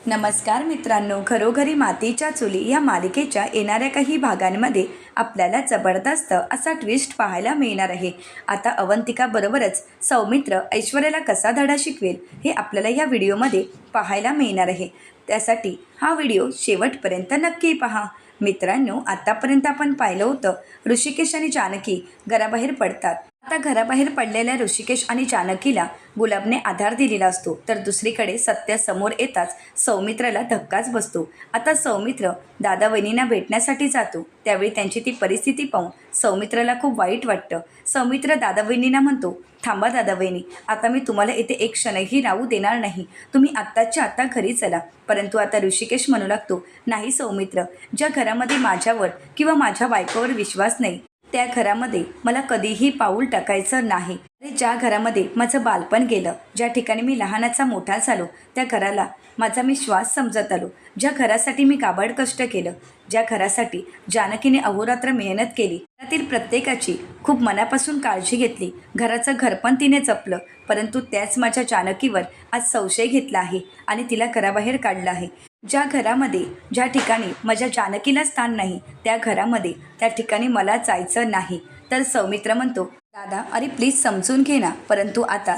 नमस्कार मित्रांनो, घरोघरी मातीच्या चुली या मालिकेच्या येणाऱ्या काही भागांमध्ये आपल्याला जबरदस्त असा ट्विस्ट पाहायला मिळणार आहे। आता अवंतिका बरोबरच सौमित्र ऐश्वर्याला कसा धडा शिकवेल हे आपल्याला या व्हिडिओमध्ये पाहायला मिळणार आहे। त्यासाठी हा व्हिडिओ शेवटपर्यंत नक्की पहा। मित्रांनो, आतापर्यंत आपण पाहिलं होतं ऋषिकेश आणि जानकी घराबाहेर पडतात। आता घराबाहेर पडलेल्या ऋषिकेश आणि जानकीला गुलाबने आधार दिलेला असतो, तर दुसरीकडे सत्य समोर येताच सौमित्राला धक्काच बसतो। आता सौमित्र दादा वहिनींना भेटण्यासाठी जातो, त्यावेळी त्यांची ती परिस्थिती पाहून सौमित्राला खूप वाईट वाटतं। सौमित्र दादा वहिनींना म्हणतो, थांबा दादा वहिनी, आता मी तुम्हाला इथे एक क्षणही राहू देणार नाही, तुम्ही आत्ताच्या आत्ता घरी चला। परंतु आता ऋषिकेश म्हणू लागतो, नाही सौमित्र, ज्या घरामध्ये माझ्यावर किंवा माझ्या बायकोवर विश्वास नाही त्या घरामध्ये मला कधीही पाऊल टाकायचं नाही। ज्या घरामध्ये माझं बालपण गेलं, ज्या ठिकाणी मी लहानाचा मोठा झालो, त्या घराला माझा मी श्वास समजत आलो, ज्या घरासाठी मी काबाड कष्ट केलं, ज्या घरासाठी जानकीने अहोरात्र मेहनत केली, घरातील प्रत्येकाची खूप मनापासून काळजी घेतली, घराचं घरपण तिने जपलं, परंतु त्याच माझ्या जानकीवर आज संशय घेतला आहे आणि तिला घराबाहेर काढलं आहे। ज्या घरामध्ये ज्या ठिकाणी माझ्या जानकीला स्थान नाही, त्या घरामध्ये त्या ठिकाणी मला जायचं नाही। तर सौमित्र म्हणतो, दादा अरे प्लीज समजून घे ना। परंतु आता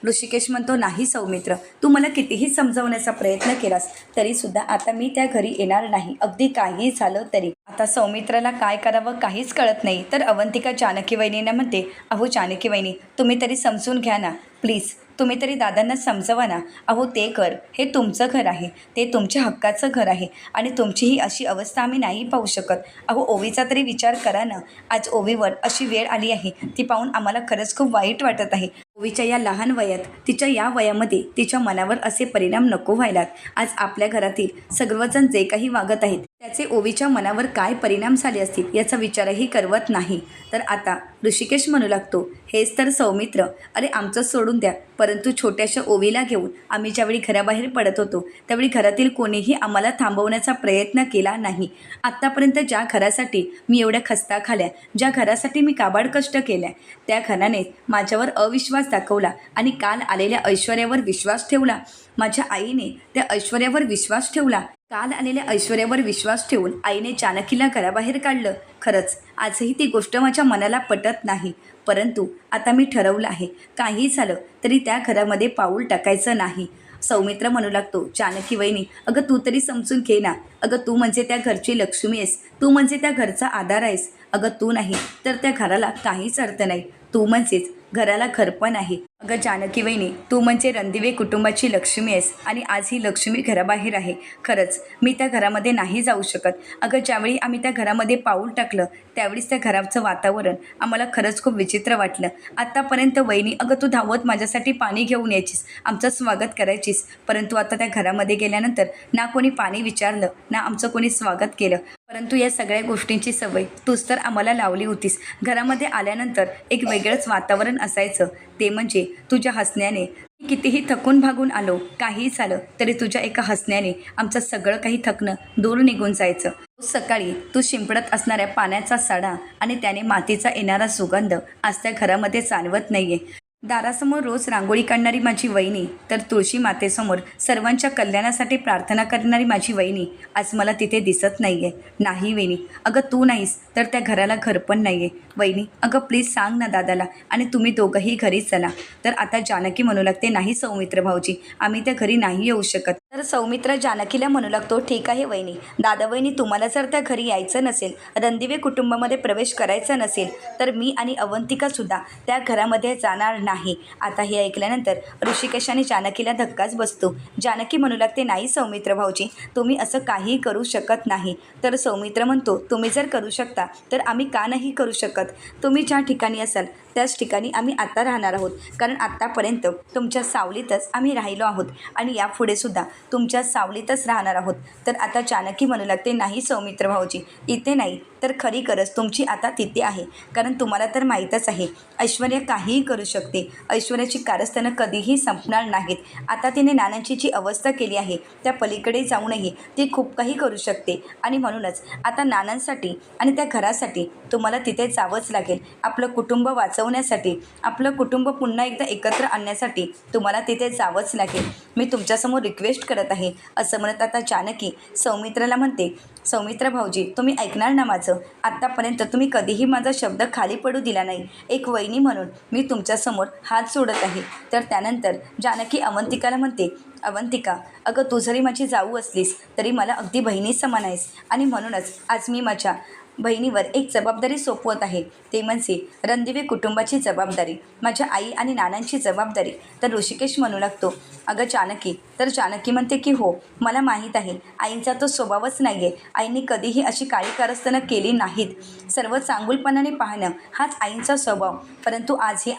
ऋषिकेश म्हणतो, नाही सौमित्र, तू मला कितीही समजवण्याचा प्रयत्न केलास तरीसुद्धा आता मी त्या घरी येणार नाही, अगदी काही झालं तरी। आता सौमित्राला काय करावं काहीच कळत नाही। तर अवंतिका जानकी वहिनींना म्हणते, अहो जानकी वहिनी, तुम्ही तरी समजून घ्या ना प्लीज, तुम्ही तरी दादांना समजवा ना। अहो ते घर हे तुमचं घर आहे, ते तुमच्या हक्काचं घर आहे आणि तुमची ही अशी अवस्था आम्ही नाही पाहू शकत। अहो ओवीचा तरी विचार करा ना, आज ओवीवर अशी वेळ आली आहे, ती पाहून आम्हाला खरंच खूप वाईट वाटत आहे। ओवीच्या या लहान वयात, तिच्या या वयामध्ये तिच्या मनावर असे परिणाम नको व्हायलात। आज आपल्या घरातील सर्वजण जे काही वागत आहेत त्याचे ओवीच्या मनावर काय परिणाम झाले असतील याचा विचारही करवत नाही। तर आता ऋषिकेश म्हणू लागतो, हेच तर सौमित्र, अरे आमचं सोडून द्या, परंतु छोट्याशा ओवीला घेऊन आम्ही ज्यावेळी घराबाहेर पडत होतो त्यावेळी घरातील कोणीही आम्हाला थांबवण्याचा प्रयत्न केला नाही। आत्तापर्यंत ज्या घरासाठी मी एवढ्या खस्ता खाल्या, ज्या घरासाठी मी काबाड कष्ट केल्या, त्या घराने माझ्यावर अविश्वास दाखवला आणि काल आलेल्या ऐश्वर्यावर विश्वास ठेवला। माझ्या आईने त्या ऐश्वर्यावर विश्वास ठेवला, काल आलेल्या ऐश्वर्यावर विश्वास ठेवून आईने जानकीला घराबाहेर काढलं। खरंच आजही ती गोष्ट माझ्या मनाला पटत नाही, परंतु आता मी ठरवलं आहे, काही झालं तरी त्या घरामध्ये पाऊल टाकायचं नाही। सौमित्र म्हणू लागतो, जानकी वहिनी, अगं तू तरी समजून घे ना, अगं तू म्हणजे त्या घरची लक्ष्मी आहेस, तू म्हणजे त्या घरचा आधार आहेस, अगं तू नाही तर त्या घराला काहीच अर्थ नाही, तू म्हणजेच घराला घरपण आहे। अगं जानकी वहिनी, तू म्हणजे रणदिवे कुटुंबाची लक्ष्मी आहेस आणि आज ही लक्ष्मी घराबाहेर आहे। खरंच मी त्या घरामध्ये नाही जाऊ शकत। अगं ज्यावेळी आम्ही त्या घरामध्ये पाऊल टाकलं त्यावेळीच त्या घराचं वातावरण आम्हाला खरंच खूप विचित्र वाटलं। आत्तापर्यंत वहिनी, अगं तू धावत माझ्यासाठी पाणी घेऊन यायचीस, आमचं स्वागत करायचीस, परंतु आता त्या घरामध्ये गेल्यानंतर ना कोणी पाणी विचारलं ना आमचं कोणी स्वागत केलं। परंतु या सगळ्या गोष्टींची सवय तूच तर आम्हाला लावली होतीस। घरामध्ये आल्यानंतर एक वेगळंच वातावरण असायचं, ते म्हणजे तुझ्या हसण्याने कितीही थकून भागून आलो, काही झालं तरी तुझ्या एका हसण्याने आमचं सगळं काही थकणं दूर निघून जायचं। सकाळी तू शिंपडत असणाऱ्या पाण्याचा सडा आणि त्याने मातीचा येणारा सुगंध आज त्या घरामध्ये जाणवत नाहीये। दारासमोर रोज रांगोळी काढणारी माझी वहिनी, तर तुळशी मातेसमोर सर्वांच्या कल्याणासाठी प्रार्थना करणारी माझी वहिनी आज मला तिथे दिसत नाहीये। नाही वहिनी, अगं तू नाहीस तर त्या घराला घरपण नाहीये। वहिनी, अगं प्लीज सांग ना दादाला आणि तुम्ही दोघंही घरी चला। तर आता जानकी म्हणू लागते, नाही सौमित्र भाऊजी, आम्ही त्या घरी नाही येऊ शकत। तर सौमित्र जानकीला म्हणू लागतो, ठीक आहे वहिनी, दादा वहिनी तुम्हाला जर त्या घरी यायचं नसेल, रणदिवे कुटुंबामध्ये प्रवेश करायचा नसेल, तर मी आणि अवंतिकासुद्धा त्या घरामध्ये जाणार नाही। आता हे ऐकल्यानंतर ऋषिकेश आणि जानकीला धक्काच बसतो। जानकी म्हणू लागते, नाही सौमित्र भाऊजी, तुम्ही असं काहीही करू शकत नाही। तर सौमित्र म्हणतो, तुम्ही जर करू शकता तर आम्ही का नाही करू शकत? तुम्ही ज्या ठिकाणी असाल त्याच ठिकाणी आम्ही आता राहणार आहोत, कारण आत्तापर्यंत तुमच्या सावलीतच आम्ही राहिलो आहोत आणि यापुढे सुद्धा तुमच्या सावलीतच राहणार आहोत। तर आता जानकी म्हणू लागते, नाही सौमित्र भाऊजी, इथे नाही तर खरी गरज तुमची आता तिथे आहे. कारण तुम्हाला तर माहीतच आहे, ऐश्वर्या काहीही करू शकते. ऐश्वर्याची कारस्थानं कधीही संपणार नाहीत. आता तिने नानांची जी अवस्था केली आहे त्या पलीकडे जाऊनही ती खूप काही करू शकते. आणि म्हणूनच आता नानांसाठी आणि त्या घरासाठी तुम्हाला तिथे जावंच लागेल. आपलं कुटुंब वाचवण्यासाठी, आपलं कुटुंब पुन्हा एकदा एकत्र आणण्यासाठी तुम्हाला तिथे जावंच लागेल. मी तुमच्यासमोर रिक्वेस्ट करत आहे, असं म्हणत आता जानकी सौमित्राला म्हणते, सौमित्र भाऊजी, तुम्ही ऐकणार ना माझं? आत्तापर्यंत तुम्ही कधीही माझा शब्द खाली पडू दिला नाही. एक वहिनी म्हणून मी तुमच्यासमोर हात जोडत आहे. तर त्यानंतर जानकी अवंतिकाला म्हणते, अवंतिका, अगं तू जरी माझी जाऊ असलीस तरी मला अगदी बहिणी समान आहेस. आणि म्हणूनच आज मी माझ्या बहिणीवर एक जबाबदारी सोपवत आहे. ते म्हणजे रणदिवे कुटुंबाची जबाबदारी, माझ्या आई आणि नानांची जबाबदारी. तर ऋषिकेश म्हणू लागतो, अगं जानकी. तर जानकी म्हणते की हो, मला माहीत आहे आईंचा तो स्वभावच नाही आहे. आईंनी कधीही अशी काळी कारस्थानं केली नाहीत. सर्व चांगुलपणाने पाहणं हाच आईंचा स्वभाव. परंतु आज ही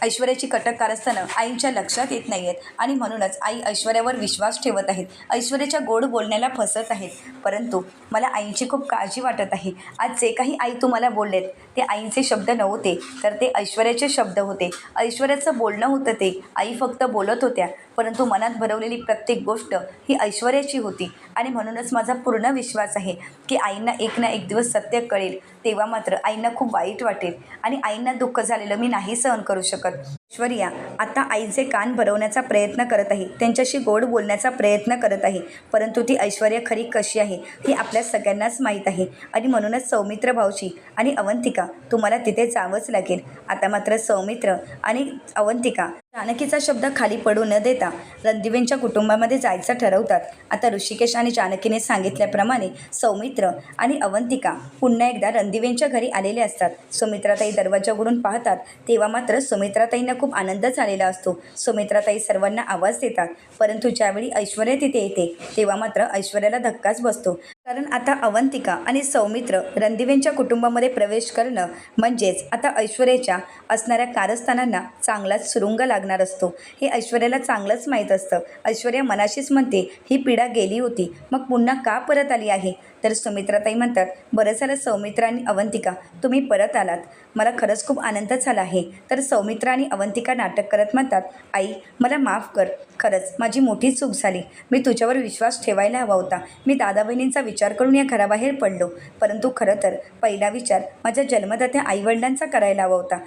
ऐश्वर्याची कटक कारस्थानं आईंच्या लक्षात येत नाही आहेत. आणि म्हणूनच आई ऐश्वर्यावर विश्वास ठेवत आहेत, ऐश्वर्याच्या गोड बोलण्याला फसत आहेत. परंतु मला आईंची खूप काळजी वाटत आहे. आज जे काही आई तुम्हाला बोललेत ते आईंचे शब्द नव्हते, तर ते ऐश्वर्याचे शब्द होते. ऐश्वर्याचं बोलणं होतं ते. आई फक्त बोलत होत्या, परंतु मनात भरवलेली प्रत्येक गोष्ट ही ऐश्वर्याची होती. आणि म्हणूनच माझा पूर्ण विश्वास आहे की आईंना एक ना एक दिवस सत्य कळेल. तेव्हा मात्र आईंना खूप वाईट वाटेल आणि आईंना दुःख झालेलं मी नाही सहन करू शकत. ऐश्वर्या आता आईचे कान भरवण्याचा प्रयत्न करत आहे, त्यांच्याशी गोड बोलण्याचा प्रयत्न करत आहे. परंतु ती ऐश्वर्या खरी कशी आहे ही आपल्या सगळ्यांनाच माहीत आहे. आणि म्हणूनच सौमित्र भाऊजी आणि अवंतिका, तुम्हाला तिथे जावंच लागेल. आता मात्र सौमित्र आणि अवंतिका जानकीचा शब्द खाली पडू न देता रणदिवेंच्या कुटुंबामध्ये जायचं ठरवतात. आता ऋषिकेश आणि जानकीने सांगितल्याप्रमाणे सौमित्र आणि अवंतिका पुन्हा एकदा रणदिवेंच्या घरी आलेले असतात. सुमित्राताई दरवाजा उघडून पाहतात तेव्हा मात्र सुमित्राताईंना खूप आनंद झालेला असतो. सुमित्राताई सर्वांना आवाज देतात. परंतु ज्यावेळी ऐश्वर्या तिथे येते तेव्हा मात्र ऐश्वर्याला धक्काच बसतो. कारण आता अवंतिका आणि सौमित्र रणदिवेंच्या कुटुंबामध्ये प्रवेश करणं म्हणजेच आता ऐश्वर्याच्या असणाऱ्या कारस्थानांना चांगलाच सुरुंग लागणार असतो. हे ऐश्वर्याला चांगलंच माहीत असतं. ऐश्वर्या मनाशीच म्हणते, ही पिढा गेली होती मग पुन्हा का परत आली आहे? तर सुमित्राताई म्हणतात, बरं झालं सौमित्र आणि अवंतिका तुम्ही परत आलात, मला खरंच खूप आनंद झाला आहे. तर सौमित्र आणि अवंतिका नाटक करत म्हणतात, आई मला माफ कर, खरंच माझी मोठी चूक झाली. मी तुझ्यावर विश्वास ठेवायला हवा होता. मी दादा बहिणींचा विचार करून या घराबाहेर पडलो. परंतु खरं तर पहिला विचार माझ्या जन्मदात्या आईवडिलांचा करायला हवा होता.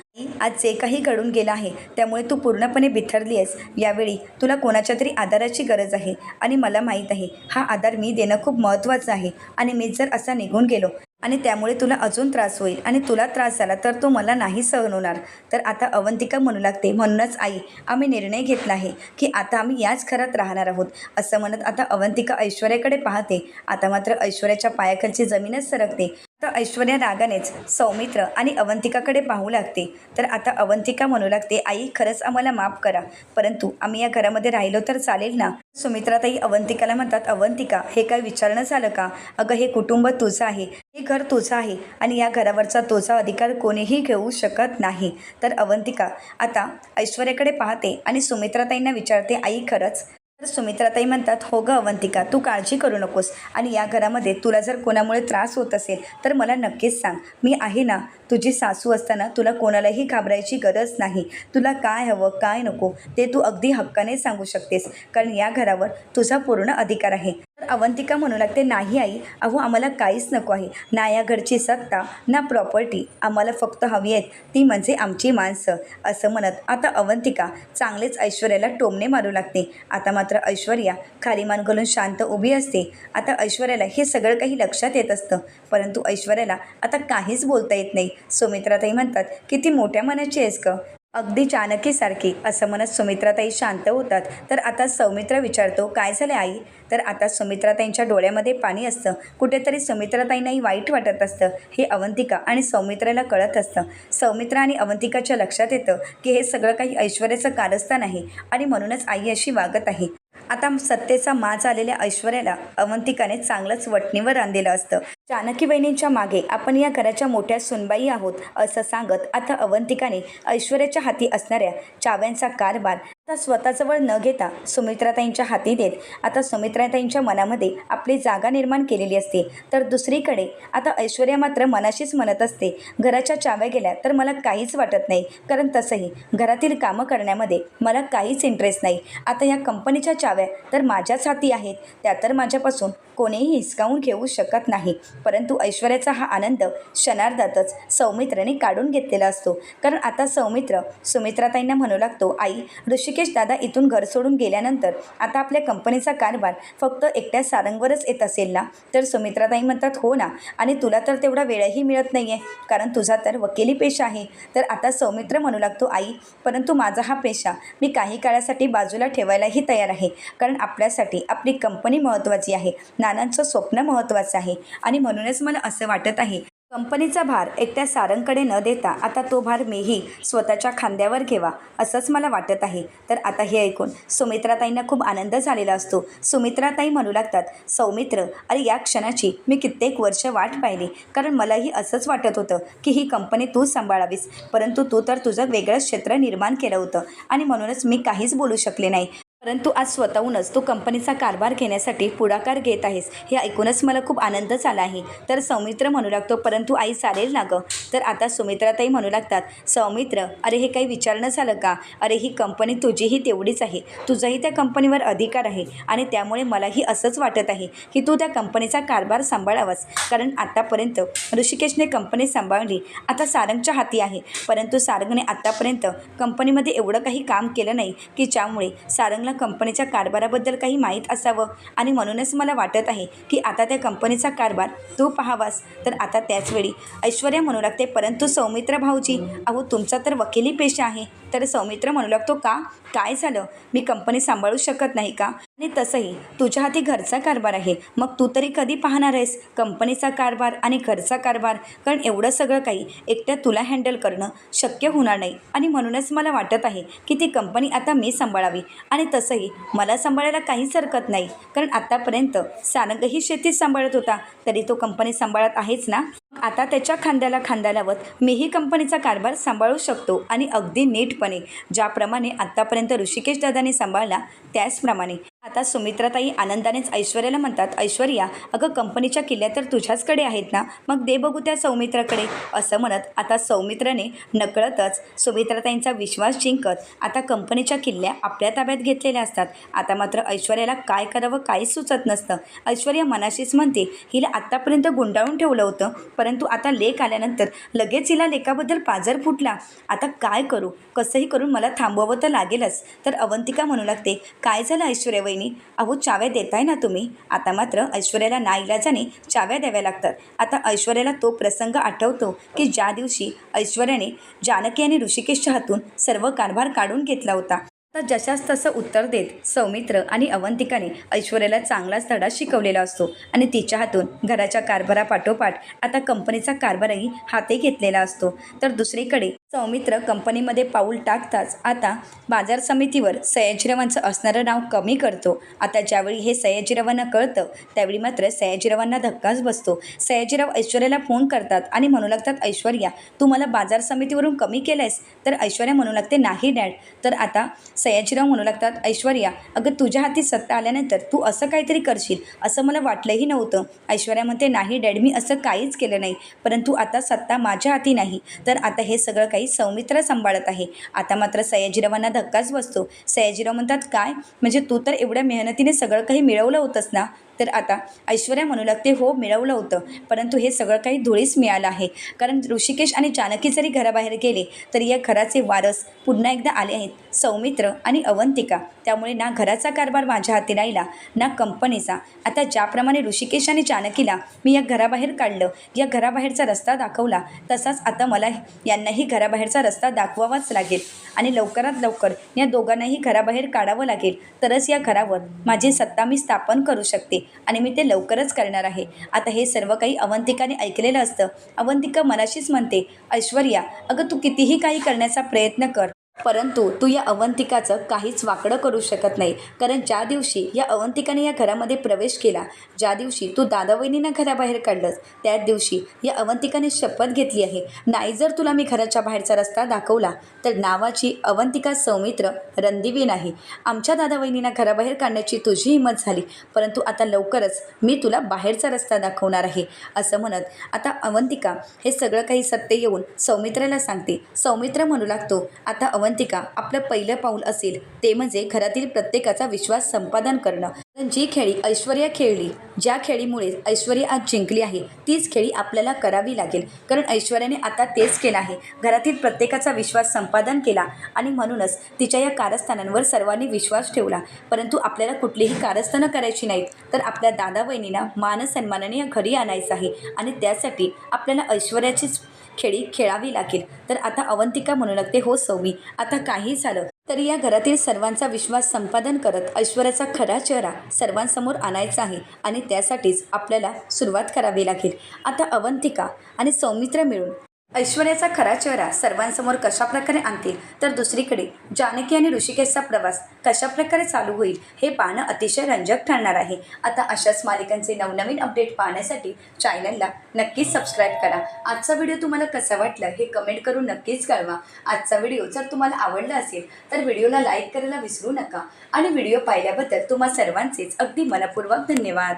आज जे काही घडून गेलं आहे त्यामुळे तू पूर्णपणे बिथरली आहेस. यावेळी तुला कोणाच्या तरी आधाराची गरज आहे आणि मला माहीत आहे हा आधार मी देणं खूप महत्त्वाचं आहे. आणि मी जर असा निघून गेलो आणि त्यामुळे तुला अजून त्रास होईल आणि तुला त्रास झाला तर तो मला नाही सहन होणार. तर आता अवंतिका म्हणू लागते, म्हणूनच आई आम्ही निर्णय घेतला आहे की आता आम्ही याच घरात राहणार आहोत. असं म्हणत आता अवंतिका ऐश्वर्याकडे पाहते. आता मात्र ऐश्वर्याच्या पायाखालची जमीनच सरकते. तर ऐश्वर्या रागानेच सौमित्र आणि अवंतिकाकडे पाहू लागते. तर आता अवंतिका म्हणू लागते, आई खरंच आम्हाला माफ करा, परंतु आम्ही या घरामध्ये राहिलो तर चालेल ना? सुमित्राताई अवंतिकाला म्हणतात, अवंतिका हे काय विचारणं झालं का? अगं हे कुटुंब तुझं आहे, हे घर तुझं आहे आणि या घरावरचा तुझा अधिकार कोणीही घेऊ शकत नाही. तर अवंतिका आता ऐश्वर्याकडे पाहते आणि सुमित्राताईंना विचारते, आई खरंच? तर सुमित्राताई म्हणतात, हो गं अवंतिका, तू काळजी करू नकोस आणि या घरामध्ये तुला जर कोणामुळे त्रास होत असेल तर मला नक्कीच सांग, मी आहे ना. तुझी सासू असताना तुला कोणालाही घाबरायची गरज नाही. तुला काय हवं काय नको ते तू अगदी हक्काने सांगू शकतेस, कारण या घरावर तुझा पूर्ण अधिकार आहे. तर अवंतिका म्हणू लागते, नाही आई, अहो आम्हाला काहीच नको आहे, ना या घरची सत्ता ना प्रॉपर्टी, आम्हाला फक्त हवी आहेत ती म्हणजे आमची माणसं. असं म्हणत आता अवंतिका चांगलेच ऐश्वर्याला टोमणे मारू लागते. आता मात्र ऐश्वर्या खाली मान घालून शांत उभी असते. आता ऐश्वर्याला हे सगळं काही लक्षात येत असतं, परंतु ऐश्वर्याला आता काहीच बोलता येत नाही. सुमित्राताई म्हणतात, किती मोठ्या मनाची आहेस ग, अगदी जानकीसारखी. असं म्हणत सुमित्राताई शांत होतात. तर आता सौमित्र विचारतो, काय झालं आई? तर आता सुमित्राताईंच्या डोळ्यामध्ये पाणी असतं. कुठेतरी सुमित्राताईंनाही वाईट वाटत असतं. हे अवंतिका आणि सौमित्राला कळत असतं. सौमित्र आणि अवंतिकाच्या लक्षात येतं की हे सगळं काही ऐश्वर्याचं कारस्थान आहे आणि म्हणूनच आई अशी वागत आहे. आता सत्तेचा माज आलेल्या ऐश्वर्याला अवंतिकाने चांगलंच वटणीवर आणलेलं असतं. जानकी बहिणींच्या मागे आपण या घराच्या मोठ्या सुनबाई आहोत असं सांगत आता अवंतिकाने ऐश्वर्याच्या हाती असणाऱ्या चाव्यांचा कारभार आता स्वतःजवळ न घेता सुमित्राताईंच्या हाती देत आता सुमित्राताईंच्या मनामध्ये आपली जागा निर्माण केलेली असते. तर दुसरीकडे आता ऐश्वर्या मात्र मनाशीच म्हणत असते, घराच्या चाव्या गेल्या तर मला काहीच वाटत नाही, कारण तसंही घरातील कामं करण्यामध्ये मला काहीच इंटरेस्ट नाही. आता या कंपनीच्या चाव्या तर माझ्याच हाती आहेत, त्या तर माझ्यापासून कोणीही हिसकावून घेऊ शकत नाही. परंतु ऐश्वर्याचा हा आनंद क्षणार्धातच सौमित्राने काढून घेतलेला असतो. कारण आता सौमित्र सुमित्राताईंना म्हणू लागतो, आई, ऋषिकेश दादा इथून घर सोडून गेल्यानंतर आता आपल्या कंपनीचा कारभार फक्त एकट्या सारंगवरच येत असेल ना? तर सुमित्राताई म्हणतात, हो ना, आणि तुला तर तेवढा वेळही मिळत नाही आहे, कारण तुझा तर वकिली पेशा आहे. तर आता सौमित्र म्हणू लागतो, आई, परंतु माझा हा पेशा मी काही काळासाठी बाजूला ठेवायलाही तयार आहे, कारण आपल्यासाठी आपली कंपनी महत्त्वाची आहे, नानांचं स्वप्न महत्त्वाचं आहे, आणि म्हणूनच मला असं वाटत आहे कंपनीचा भार एकट्या सारंगकडे न देता आता तो भार मीही स्वतःच्या खांद्यावर घ्यावा, असंच मला वाटत आहे. तर आता हे ऐकून सुमित्राताईंना खूप आनंद झालेला असतो. सुमित्राताई म्हणू लागतात, सौमित्र, अरे या क्षणाची मी कित्येक वर्ष वाट पाहिली, कारण मलाही असंच वाटत होतं की ही कंपनी तू सांभाळावीस, परंतु तू तर तुझं वेगळंच क्षेत्र निर्माण केलं होतं, आणि म्हणूनच मी काहीच बोलू शकले नाही. परंतु आज स्वतःहूनच तू कंपनीचा कारभार घेण्यासाठी पुढाकार घेत आहेस, हे ऐकूनच मला खूप आनंद झाला आहे. तर सौमित्र म्हणू लागतो, परंतु आई चालेल ना गं? तर आता सुमित्राताई म्हणू लागतात, सौमित्र, अरे हे काही विचारणं झालं का? अरे ही कंपनी तुझीही तेवढीच आहे, तुझाही त्या कंपनीवर अधिकार आहे, आणि त्यामुळे मलाही असंच वाटत आहे की तू त्या कंपनीचा कारभार सांभाळावास. कारण आतापर्यंत ऋषिकेशने कंपनी सांभाळली, आता सारंगच्या हाती आहे, परंतु सारंगने आतापर्यंत कंपनीमध्ये एवढं काही काम केलं नाही की ज्यामुळे सारंगला कंपनीच्या कारभाराबद्दल काही माहीत असावं, आणि म्हणूनच मला वाटत आहे की आता त्या कंपनीचा कारभार तू पाहावास. तर आता त्याचवेळी ऐश्वर्या म्हणू लागते, परंतु सौमित्र भाऊजी, अहो तुमचा तर वकिली पेशा आहे. तर सौमित्र म्हणू लागतो, का, काय झालं? मी कंपनी सांभाळू शकत नाही का? आणि तसंही तुझ्या हाती घरचा कारभार आहे, मग तू तरी कधी पाहणार आहेस कंपनीचा कारभार आणि घरचा कारभार? कारण एवढं सगळं काही एकट्या तुला हँडल करणं शक्य होणार नाही, आणि म्हणूनच मला वाटत आहे की ती कंपनी आता मी सांभाळावी. आणि तसंही मला सांभाळायला काहीच हरकत नाही, कारण आतापर्यंत सारंगही शेतीत सांभाळत होता, तरी तो कंपनी सांभाळत आहेच ना. आता त्याच्या खांद्याला खांदा लावत मीही कंपनीचा कारभार सांभाळू शकतो, आणि अगदी नीटपणे, ज्याप्रमाणे आत्तापर्यंत ऋषिकेश दादाने सांभाळला त्याचप्रमाणे. आता सुमित्राताई आनंदानेच ऐश्वर्याला म्हणतात, ऐश्वर्या, अगं कंपनीच्या किल्ल्या तर तुझ्याचकडे आहेत ना, मग दे बघू त्या सौमित्राकडे. असं म्हणत आता सौमित्राने नकळतच सुमित्राताईंचा विश्वास जिंकत आता कंपनीच्या किल्ल्या आपल्या ताब्यात घेतलेल्या असतात. आता मात्र ऐश्वर्याला काय करावं काहीच सुचत नसतं. ऐश्वर्या मनाशीच म्हणते, हिला आत्तापर्यंत गुंडाळून ठेवलं होतं, परंतु आता लेक आल्यानंतर लगेच हिला लेकाबद्दल पाजर फुटला. आता काय करू, कसंही करून मला थांबवावं तर लागेलच. तर अवंतिका म्हणू लागते, काय झालं ऐश्वर्या वहिनी, अहो चाव्या देताय ना तुम्ही? आता मात्र ऐश्वर्याला नाईलाजाने चाव्या द्याव्या लागतात. आता ऐश्वर्याला तो प्रसंग आठवतो की ज्या दिवशी ऐश्वर्याने जानकी आणि ऋषिकेशच्या हातून सर्व कारभार काढून घेतला होता. तर जशास तसं उत्तर देत सौमित्र आणि अवंतिकाने ऐश्वर्याला चांगलाच धडा शिकवलेला असतो, आणि तिच्या हातून घराच्या कारभारापाठोपाठ आता कंपनीचा कारभारही हाती घेतलेला असतो. तर दुसरीकडे सौमित्र कंपनीमध्ये पाऊल टाकताच आता बाजार समितीवर सयाजीरावांचं असणारं नाव कमी करतो. आता ज्यावेळी हे सयाजीरावांना कळतं त्यावेळी मात्र सयाजीरावांना धक्काच बसतो. सयाजीराव ऐश्वर्याला फोन करतात आणि म्हणू लागतात, ऐश्वर्या, तू मला बाजार समितीवरून कमी केलंयस? तर ऐश्वर्या म्हणू लागते, नाही डॅड. तर आता सयाजीराव म्हणू लागतात, ऐश्वर्या, अगं तुझ्या हाती सत्ता आल्यानंतर तू असं काहीतरी करशील असं मला वाटलंही नव्हतं. ऐश्वर्या म्हणते, नाही डॅड, मी असं काहीच केलं नाही, परंतु आता सत्ता माझ्या हाती नाही, तर आता हे सगळं काही सौमित्र सांभाळत आहे. आता मात्र सयाजीरावांना धक्काच बसतो. सयाजीराव म्हणतात, काय म्हणजे तू तर एवढ्या मेहनतीने सगळं काही मिळवलं होतंस ना? तर आता ऐश्वर्या म्हणू लागते, हो मिळवलं होतं, परंतु हे सगळं काही धुळीस मिळालं आहे, कारण ऋषिकेश आणि जानकी जरी घराबाहेर गेले तरी या घराचे वारस पुन्हा एकदा आले आहेत, सौमित्र आणि अवंतिका. त्यामुळे ना घराचा कारभार माझ्या हाती राहिला ना कंपनीचा. आता ज्याप्रमाणे ऋषिकेश आणि जानकीला मी या घराबाहेर काढलं, या घराबाहेरचा रस्ता दाखवला, तसाच आता मला यांनाही घराबाहेरचा रस्ता दाखवावाच लागेल, आणि लवकरात लवकर या दोघांनाही घराबाहेर काढावं लागेल, तरच या घरावर माझी सत्ता मी स्थापन करू शकते, आणि मी ते लवकरच करणार आहे. आता हे सर्व काही अवंतिकाने ऐकलेलं असतं. अवंतिका मनाशीच म्हणते, ऐश्वर्या, अगं तू कितीही काही करण्याचा प्रयत्न कर, परंतु तू या अवंतिकाचं काहीच वाकडं करू शकत नाही. कारण ज्या दिवशी या अवंतिकाने या घरामध्ये प्रवेश केला, ज्या दिवशी तू दादावहिनींना घराबाहेर काढलंस, त्याच दिवशी या अवंतिकाने शपथ घेतली आहे, नाही जर तुला मी घराच्या बाहेरचा रस्ता दाखवला तर नावाची अवंतिका सौमित्र रणदिवी नाही. आमच्या दादावहिनींना घराबाहेर काढण्याची तुझी हिंमत झाली, परंतु आता लवकरच मी तुला बाहेरचा रस्ता दाखवणार आहे. असं म्हणत आता अवंतिका हे सगळं काही सत्य येऊन सौमित्राला सांगते. सौमित्र म्हणू लागतो, आता अवंतिका आपलं पहिलं पाऊल असेल ते म्हणजे घरातील प्रत्येकाचा विश्वास संपादन करणं. जी खेळी ऐश्वर्या खेळली, ज्या खेळीमुळे ऐश्वर्या आज जिंकली आहे, तीच खेळी आपल्याला करावी लागेल. कारण ऐश्वर्याने आता तेच केलं आहे, घरातील प्रत्येकाचा विश्वास संपादन केला आणि म्हणूनच तिच्या या कारस्थानांवर सर्वांनी विश्वास ठेवला. परंतु आपल्याला कुठलीही कारस्थानं करायची नाहीत, तर आपल्या दादा वहिनींना मानसन्मानाने या घरी आणायचं आहे आणि त्यासाठी आपल्याला ऐश्वर्याचीच खेळी खेळावी लागेल. तर आता अवंतिका म्हणू लागते, हो सौमी, आता काही झालं तरी या घरातील सर्वांचा विश्वास संपादन करत ऐश्वर्याचा खरा चेहरा सर्वांसमोर आणायचा आहे आणि त्यासाठीच आपल्याला सुरुवात करावी लागेल. आता अवंतिका आणि सौमित्र मिळून ऐश्वर्याचा खरा चेहरा सर्वांसमोर कशाप्रकारे आणतील, तर दुसरीकडे जानकी आणि ऋषिकेशचा प्रवास कशाप्रकारे चालू होईल हे पाहणं अतिशय रंजक ठरणार आहे. आता अशाच मालिकांचे नवनवीन अपडेट पाहण्यासाठी चॅनलला नक्कीच सबस्क्राईब करा. आजचा व्हिडिओ तुम्हाला कसा वाटला हे कमेंट करून नक्कीच कळवा. आजचा व्हिडिओ जर तुम्हाला आवडला असेल तर व्हिडिओला लाईक करायला विसरू नका आणि व्हिडिओ पाहिल्याबद्दल तुम्हा सर्वांचेच अगदी मनपूर्वक धन्यवाद.